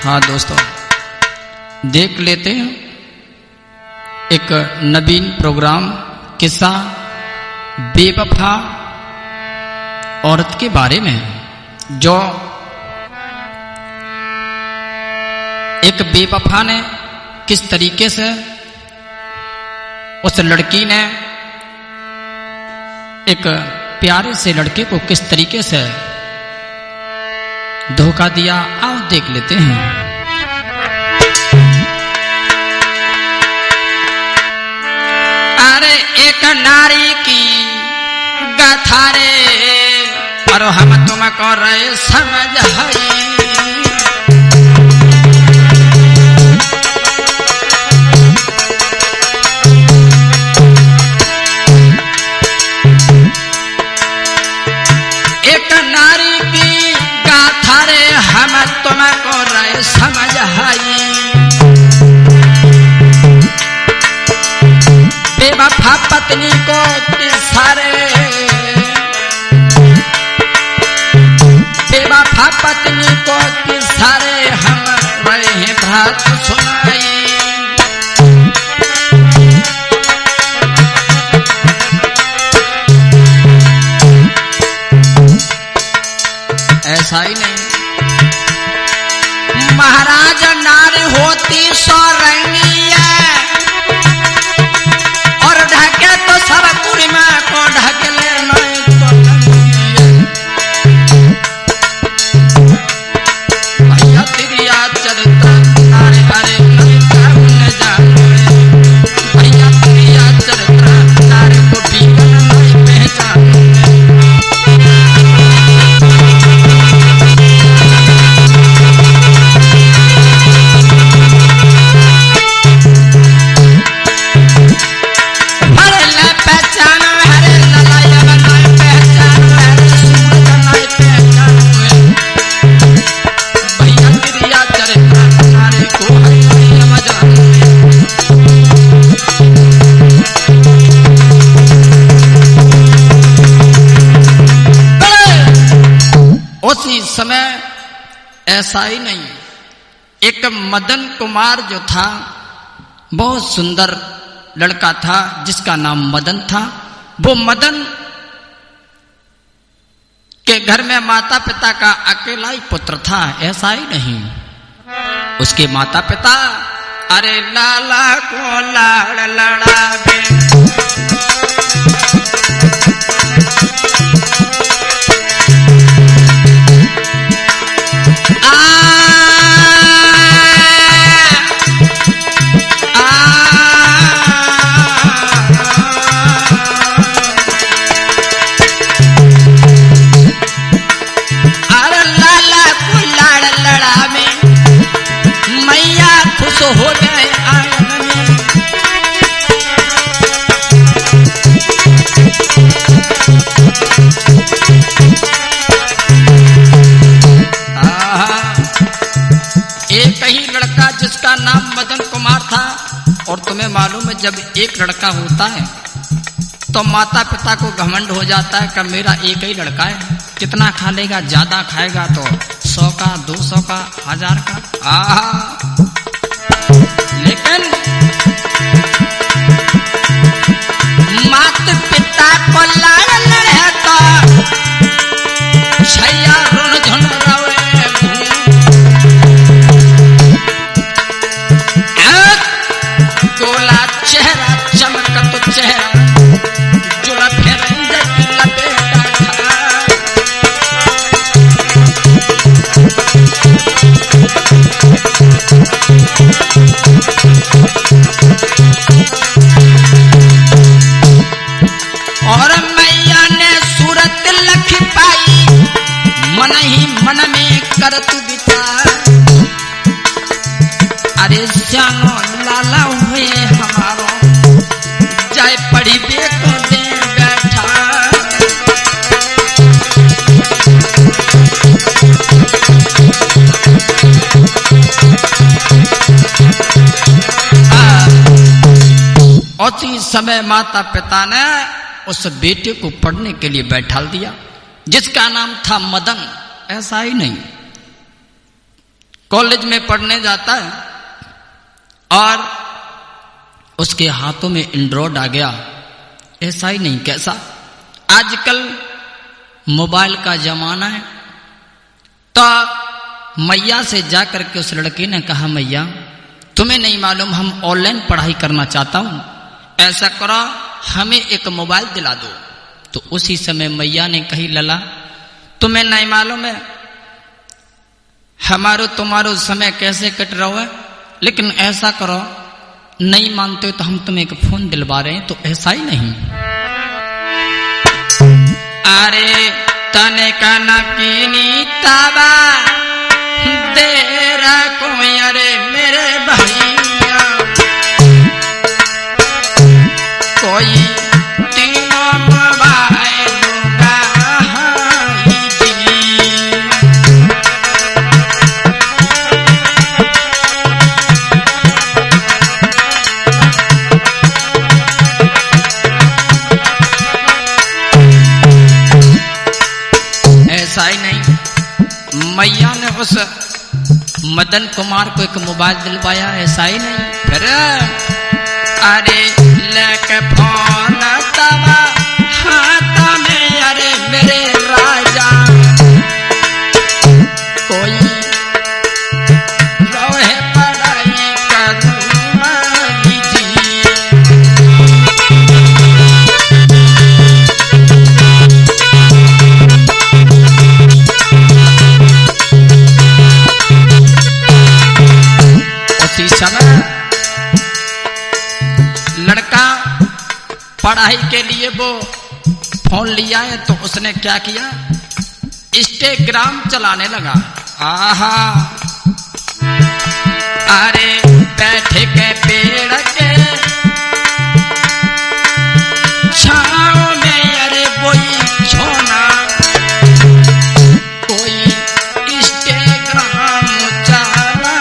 हाँ दोस्तों, देख लेते हैं एक नवीन प्रोग्राम किस्सा बेवफा औरत के बारे में, जो एक बेवफा ने किस तरीके से उस लड़की ने एक प्यारे से लड़के को किस तरीके से धोखा दिया, आओ देख लेते हैं। अरे एक नारी की गाथा रे, और हम तुमको रहे समझ है। एक नारी की गाथा रे, हम तुमको रहे समझ है। बेवफा पत्नी को किसारे, बेवफा पत्नी को किसारे, हम रहे हैं बात सुनाई। ऐसा ही नहीं, महाराज नारी होती सौरंगिया, और ढके तो सब पूर्णिमा को ढक ले नहीं तो भैया तिरिया चरित्र नारे हरे नहीं कहने जाने, भैया तिरिया चरित्र नारे को बीगन नहीं पहचाने। उसी समय ऐसा ही नहीं, एक मदन कुमार जो था, बहुत सुंदर लड़का था जिसका नाम मदन था। वो मदन के घर में माता पिता का अकेला ही पुत्र था। ऐसा ही नहीं, उसके माता पिता अरे लाला को लाड़ लड़ावे, हो गए आंगन में। एक ही लड़का जिसका नाम मदन कुमार था, और तुम्हें मालूम है जब एक लड़का होता है तो माता पिता को घमंड हो जाता है कि मेरा एक ही लड़का है, कितना खा लेगा, ज्यादा खाएगा तो 100 का, 200 का, 1000 का। लेकिन माता पिता को लाड़ लड़े तो छैया रुन झुन रवे, गोला चेहरा चमकत चेहरा, जुड़ा फेरंज की लपेटा था। और मैया ने सूरत लख पाई, मन ही मन में कर तू विचार। अरे जानो लाला हुए हमारो, जाय पड़ी बेको दे बैठा। उसी समय माता पिता ने उस बेटे को पढ़ने के लिए बैठा दिया, जिसका नाम था मदन। ऐसा ही नहीं, कॉलेज में पढ़ने जाता है और उसके हाथों में एंड्रॉयड आ गया। ऐसा ही नहीं कैसा, आजकल मोबाइल का जमाना है। तो मैया से जाकर के उस लड़के ने कहा, मैया तुम्हें नहीं मालूम हम ऑनलाइन पढ़ाई करना चाहता हूं, ऐसा करो हमें एक मोबाइल दिला दो। तो उसी समय मैया ने कही, लला तुम्हें नहीं मालूम है हमारो तुम्हारो समय कैसे कट रहा है, लेकिन ऐसा करो नहीं मानते हो तो हम तुम्हें एक फोन दिलवा रहे हैं। तो ऐसा ही नहीं, अरे तने का नकीनी ताबा तेरा कोई, अरे मेरे भैया कोई तीनों मोबाइल का ऐसा ही नहीं, मैया ने उस मदन कुमार को एक मोबाइल दिलवाया। ऐसा ही नहीं, फिर अरे लेके फोन तबा हाथ में, अरे मेरे राजा कोई रोहे पढ़ाई करूँगी जी। उसी समय लड़का पढ़ाई के लिए वो फोन लिया है, तो उसने क्या किया, इंस्टाग्राम चलाने लगा। आहा, अरे बैठे के पेड़ के छाँव में, अरे कोई छोना कोई इंस्टाग्राम चला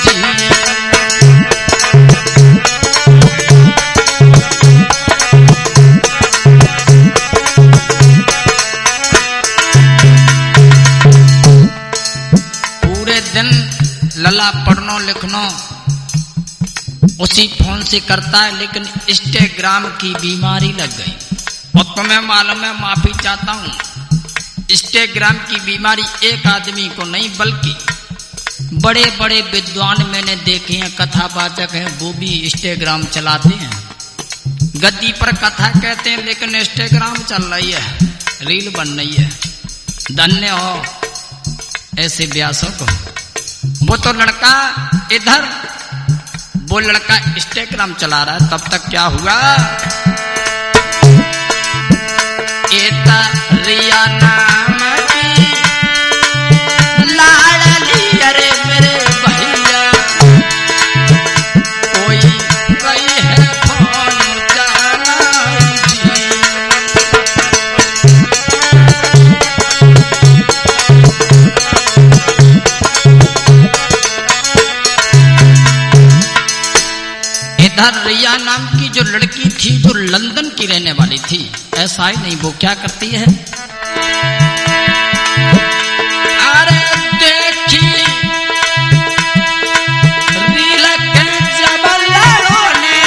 जी। लला पढ़नो लिखनो उसी फोन से करता है, लेकिन इंस्टाग्राम की बीमारी लग गई। और तुम्हें मालूम है, माफी चाहता हूं, इंस्टाग्राम की बीमारी एक आदमी को नहीं बल्कि बड़े बड़े विद्वान मैंने देखे हैं, कथावाचक हैं, वो भी इंस्टाग्राम चलाते हैं। गद्दी पर कथा कहते हैं लेकिन इंस्टाग्राम चल रही है, रील बन रही है। धन्य हो ऐसे व्यासों को। वो तो लड़का इधर, वो लड़का इंस्टाग्राम चला रहा है, तब तक क्या हुआ, एता रिया नाम की लाडली, अरे मेरे भैया कोई गई है फोन चला जी। इधर रिया नाम की जो लड़की थी, जो लंदन की रहने वाली थी, ऐसा ही नहीं, वो क्या करती है, अरे देखी रील के जबलों ने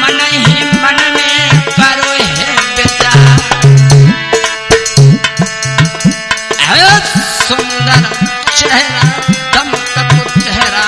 मन ही मन में करो है बेचार, है सुंदर चेहरा दमकत चेहरा,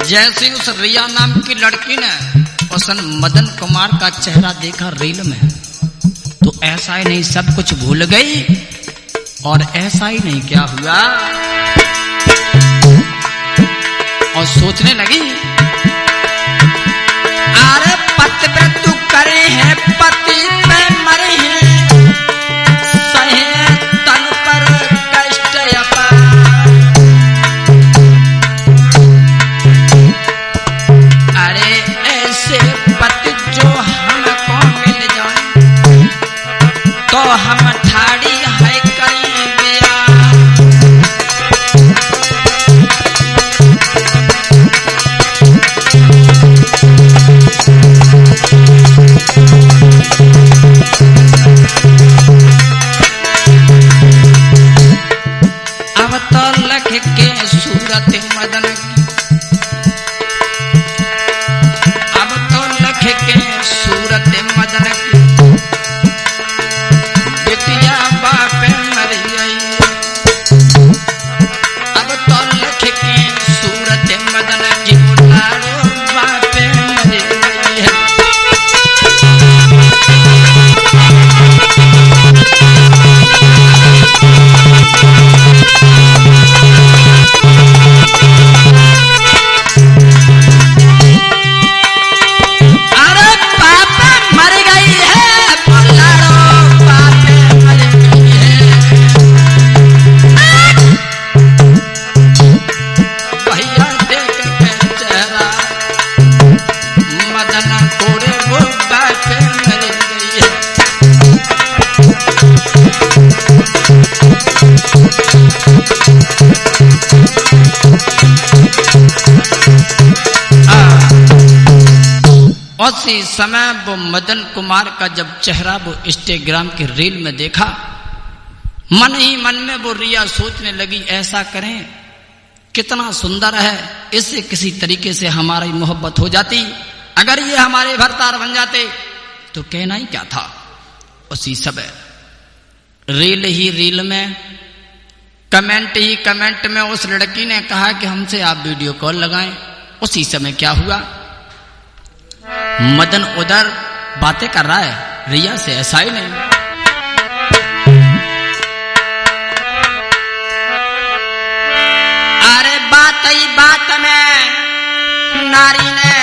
जैसे उस रिया नाम की लड़की ने उस मदन कुमार का चेहरा देखा रील में, तो ऐसा ही नहीं सब कुछ भूल गई। और ऐसा ही नहीं क्या हुआ, और सोचने लगी, अरे पति पे तू करे है, पति पे मरे हैं, सहे तन पर कष्ट अपार, अरे ऐसे पति जो हमको मिले उसी समय वो मदन कुमार का जब चेहरा वो इंस्टाग्राम की रील में देखा, मन ही मन में वो रिया सोचने लगी ऐसा करें, कितना सुंदर है, इससे किसी तरीके से हमारी मोहब्बत हो जाती, अगर ये हमारे भरतार बन जाते तो कहना ही क्या था। उसी समय रील ही रील में, कमेंट ही कमेंट में उस लड़की ने कहा कि हमसे आप वीडियो कॉल लगाएं। उसी समय क्या हुआ, मदन उधर बातें कर रहा है, रिया से ऐसा ही नहीं। अरे बात ही बात में नारी ने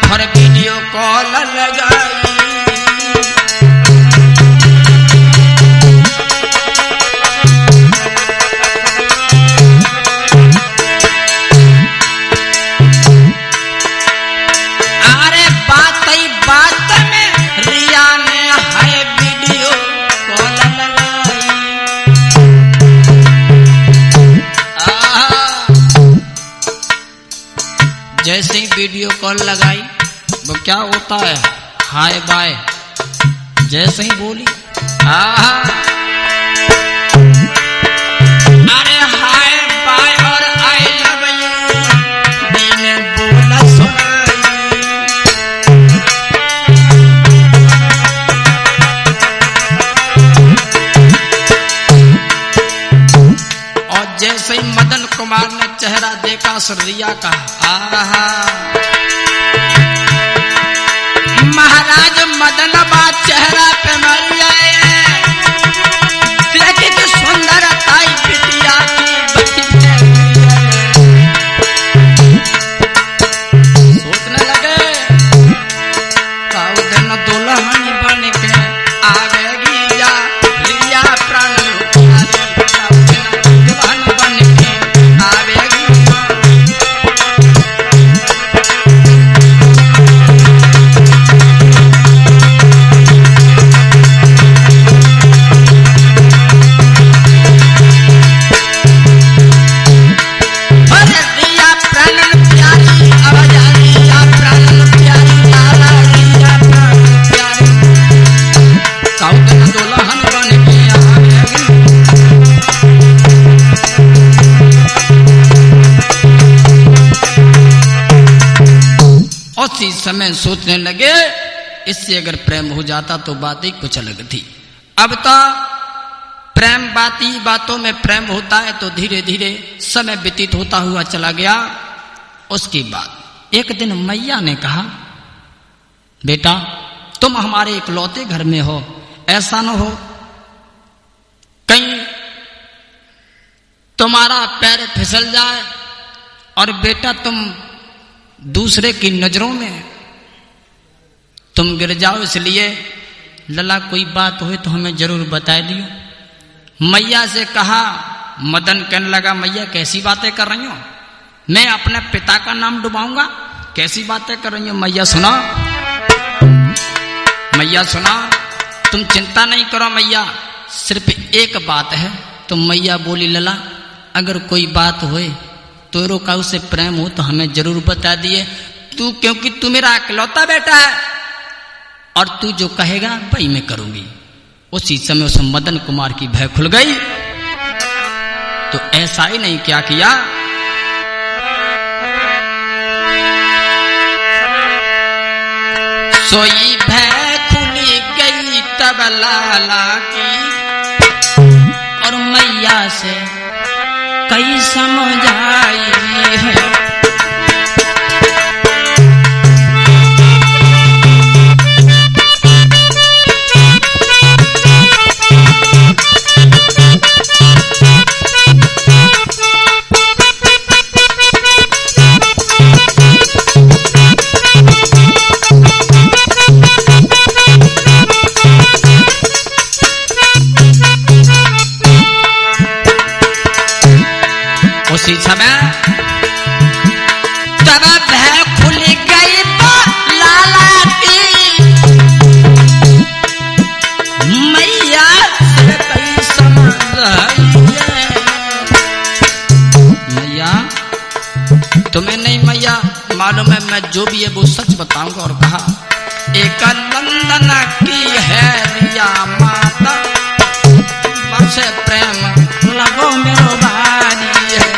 हर वीडियो कॉल लगाई। जैसे ही वीडियो कॉल लगाई वो क्या होता है, हाय बाय, जैसे ही बोली अरे हाय बाय और आई लव यू मैंने बोला और जैसे ही मदन कुमार ने चेहरा देखा रिया का, आहा महाराज मदन बात चेहरा पे मर जाए, देखे कि सुंदरता बिटिया की सोचने लगे दिन दुल्हन बन के आवेगी या रिया प्राण दुल्हन बन के आवेगी। उसी समय सोचने लगे इससे अगर प्रेम हो जाता तो बात ही कुछ अलग थी। अब तो प्रेम बातों में प्रेम होता है तो धीरे धीरे समय व्यतीत होता हुआ चला गया। उसके बाद एक दिन मैया ने कहा, बेटा तुम हमारे इकलौते घर में हो, ऐसा न हो कहीं तुम्हारा पैर फिसल जाए और बेटा तुम दूसरे की नजरों में तुम गिर जाओ, इसलिए लला कोई बात हो तो हमें जरूर बता दियो। मैया से कहा, मदन कहने लगा मैया कैसी बातें कर रही हो, मैं अपने पिता का नाम डुबाऊंगा, कैसी बातें कर रही हो। मैया सुना तुम चिंता नहीं करो मैया, सिर्फ एक बात है। तो मैया बोली लला अगर कोई बात होए तो रोका उसे प्रेम हो तो हमें जरूर बता दिए, तू क्योंकि तू मेरा इकलौता बेटा है और तू जो कहेगा भाई मैं करूंगी। उसी समय उस मदन कुमार की भय खुल गई। तो ऐसा ही नहीं क्या किया, सोई भय खुली गई तब लाला की और मैया से कई समझाई है। उसी समय मालूम है मैं जो भी है वो सच बताऊंगा। और कहा एक लंदन की है रिया माता, बरसे प्रेम लगो मेरो बारी है।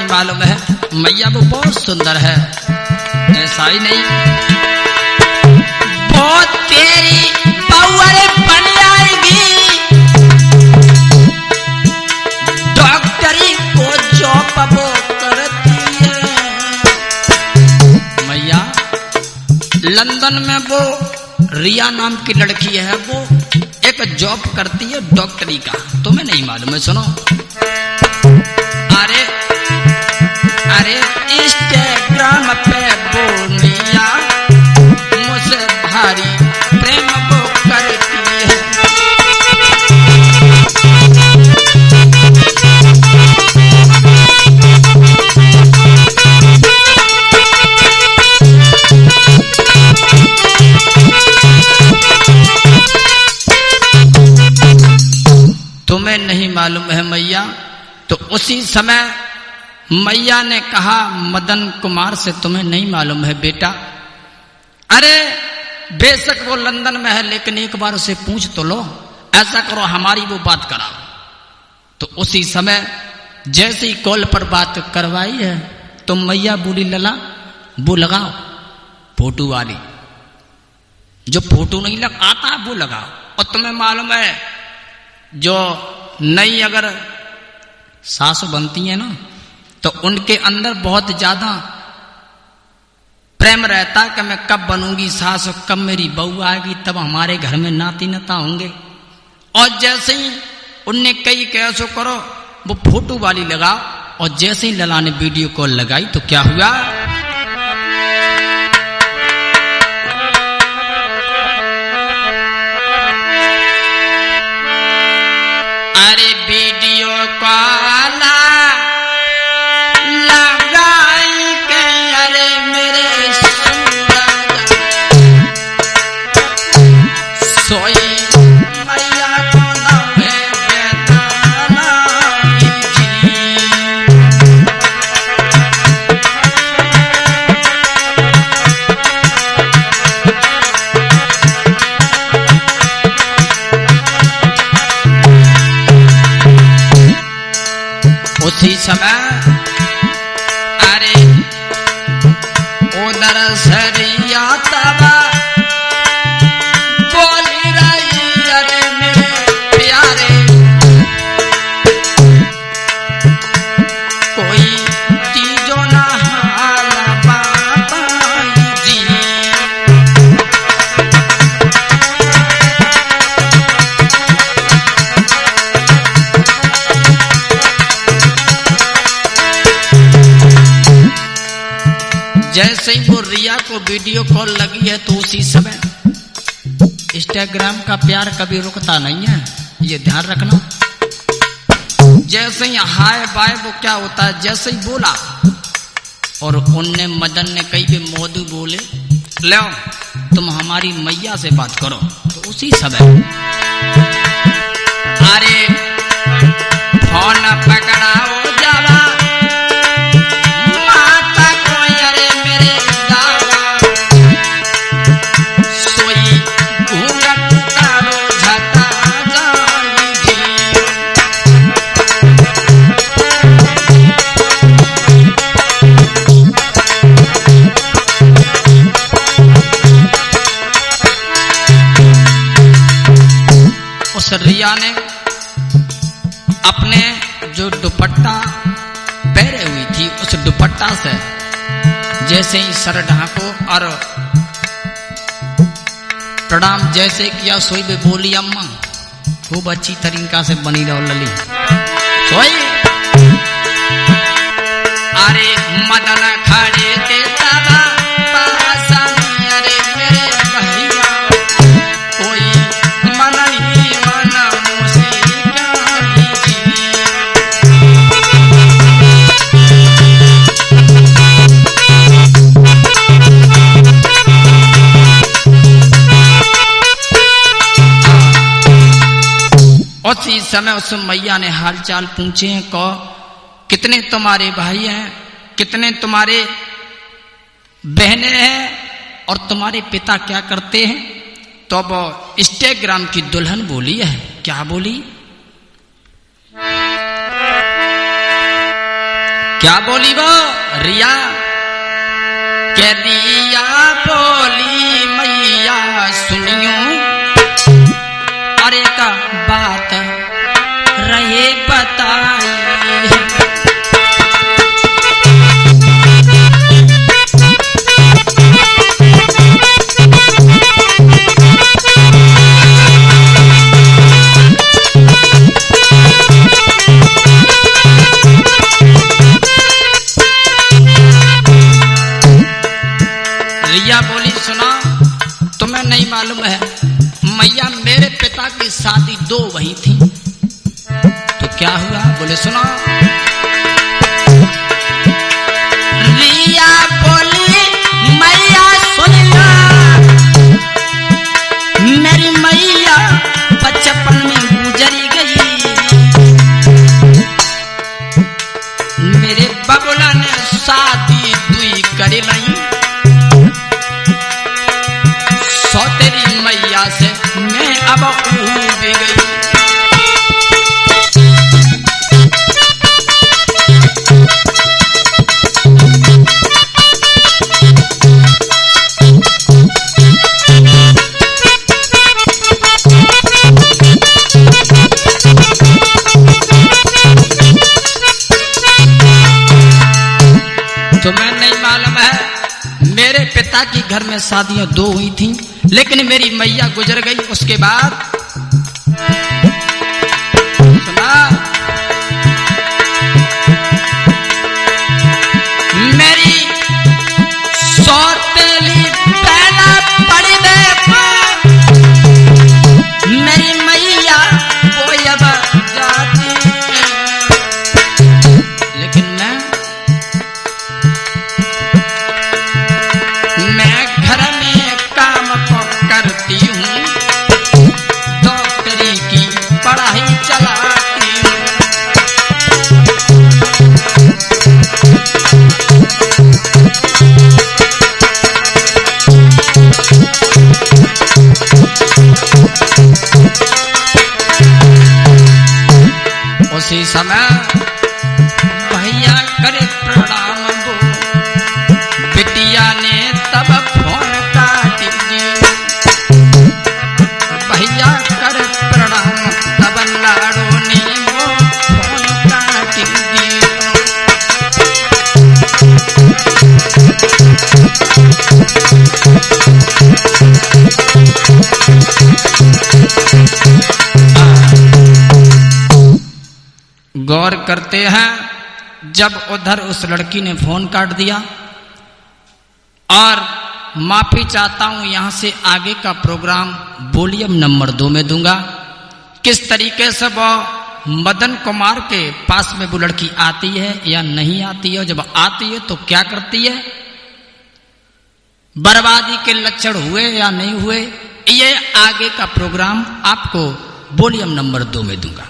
मालूम है मैया वो बहुत सुंदर है, ऐसा ही नहीं वो तेरी पावर बन आएगी, डॉक्टरी को जॉब वो करती है। मैया लंदन में वो रिया नाम की लड़की है, वो एक जॉब करती है डॉक्टरी का, तुम्हें नहीं मालूम है? सुनो, अरे इंस्टाग्राम पे बोलिया मुझसे भारी प्रेम वो करती है। तुम्हें नहीं मालूम है मैया? तो उसी समय मैया ने कहा मदन कुमार से तुम्हें नहीं मालूम है बेटा? अरे बेशक वो लंदन में है, लेकिन एक बार उसे पूछ तो लो, ऐसा करो हमारी वो बात कराओ। तो उसी समय जैसे ही कॉल पर बात करवाई है तो मैया बोली लला वो लगाओ फोटो वाली, जो फोटो नहीं लग आता वो लगाओ। और तुम्हें मालूम है जो नई अगर सासु बनती है ना तो उनके अंदर बहुत ज्यादा प्रेम रहता है कि मैं कब बनूंगी सास, कब मेरी बहू आएगी, तब हमारे घर में नाती नता होंगे। और जैसे ही उनने कई कैसो करो वो फोटो वाली लगाओ, और जैसे ही लला ने वीडियो कॉल लगाई तो क्या हुआ, अरे वीडियो कॉल उसी समय अरे उधर सरिया तबा बोली रही अरे मेरे प्यारे कोई चीजों ना हाल बताई जी। जैसे ही वो रिया को वीडियो कॉल लगी है तो उसी समय इंस्टाग्राम का प्यार कभी रुकता नहीं है, ये ध्यान रखना। जैसे ही हाय बाय वो क्या होता है, जैसे ही बोला और उनने मदन ने कई भी मोदू बोले लो तुम हमारी मैया से बात करो, तो उसी समय अरे फोन पकड़ाओ जावा माता को, अरे मेरे दादा सोई घूंघट उतारो झटा जाई जी। उस रिया ने अपने जो दुपट्टा पहरे हुई थी उस दुपट्टा से जैसे ही सर ढांको और प्रणाम जैसे किया, सोई भी बोली अम्मा खूब अच्छी तरीका से बनी रहो लली सोई। अरे मदन खड़े के दादा पासा में, अरे मेरे भैया उसी समय उस मैया ने हालचाल पूछे, कहो कितने तुम्हारे भाई हैं, कितने तुम्हारे बहनें हैं और तुम्हारे पिता क्या करते हैं? तो अब इंस्टाग्राम की दुल्हन बोली है, क्या बोली, क्या बोली वो रिया, कह रिया बोली मैया सुनियो, अरे का बात रहे बताई। रिया बोली, सुना, तुम्हें नहीं मालूम है मैया मेरे पिता की शादी 2 वही थी। तो क्या हुआ? बोले सुना। रिया बोली मैया सुन ला, मेरी मैया बचपन में गुजरी गई, मेरे बबुला ने शादी 2 कर ली, तेरी मैया से मैं अब उब गई। तुम्हें नहीं मालूम है मेरे पिता की घर में शादियां 2 हुई थी, लेकिन मेरी मैया गुजर गई। उसके बाद सुना, मेरी सौतेली पहला पड़ी देखो, मेरी मैया वो अब जाती, लेकिन मैं घर में काम करती हूँ, डॉक्टरी की पढ़ाई चलाती हूँ। उसी समय भैया करे प्रणाम वो, बिटिया ने तब फोन काट दी, भैया कर प्रणाम तब लाड़ो ने वो फोन काट दी। गौर करते हैं, जब उधर उस लड़की ने फोन काट दिया, और माफी चाहता हूं यहां से आगे का प्रोग्राम वॉल्यूम नंबर 2 में दूंगा, किस तरीके से वो मदन कुमार के पास में वो लड़की आती है या नहीं आती है, जब आती है तो क्या करती है, बर्बादी के लक्षण हुए या नहीं हुए, ये आगे का प्रोग्राम आपको वॉल्यूम नंबर 2 में दूंगा।